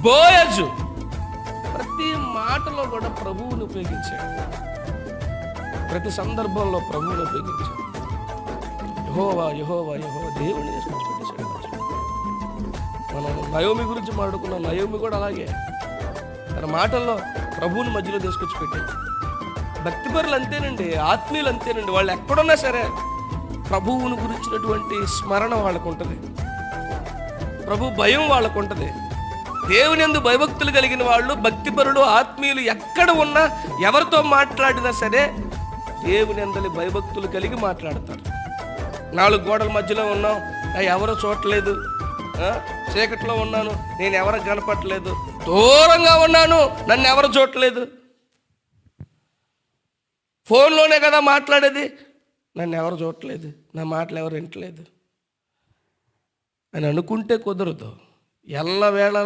బోయజు ప్రతి మాటలో కూడా ప్రభువుని ఉపయోగించాడు, ప్రతి సందర్భంలో ప్రభువుని ఉపయోగించాడు. యెహోవా యెహోవా యెహోవా దేవుని తీసుకొచ్చి పెట్టేశాడు. మనం నయోమి గురించి మాట్లాడుకున్నాం. నయోమి కూడా అలాగే తన మాటల్లో ప్రభువుని మధ్యలో తీసుకొచ్చి పెట్టాడు. భక్తిపరులు అంతేనండి, ఆత్మీయులు అంతేనండి. వాళ్ళు ఎక్కడున్నా సరే ప్రభువుని గురించినటువంటి స్మరణ వాళ్ళకు ఉంటుంది, ప్రభు భయం వాళ్ళకు ఉంటుంది. దేవుని యందు భయభక్తులు కలిగిన వాళ్ళు, భక్తిపరులు, ఆత్మీయులు ఎక్కడ ఉన్నా, ఎవరితో మాట్లాడినా సరే దేవుని యందలి భయభక్తులు కలిగి మాట్లాడతారు. 4 గోడల మధ్యలో ఉన్నాం, ఎవరో చూడలేదు, చీకట్లో ఉన్నాను, నేను ఎవరు కనపట్టలేదు, దూరంగా ఉన్నాను, నన్ను ఎవరు చూడలేదు, ఫోన్లోనే కదా మాట్లాడేది, నన్ను ఎవరు చూడలేదు, నా మాటలు ఎవరు వింటలేదు అని అనుకుంటే కుదరదు. ఎల్లవేళ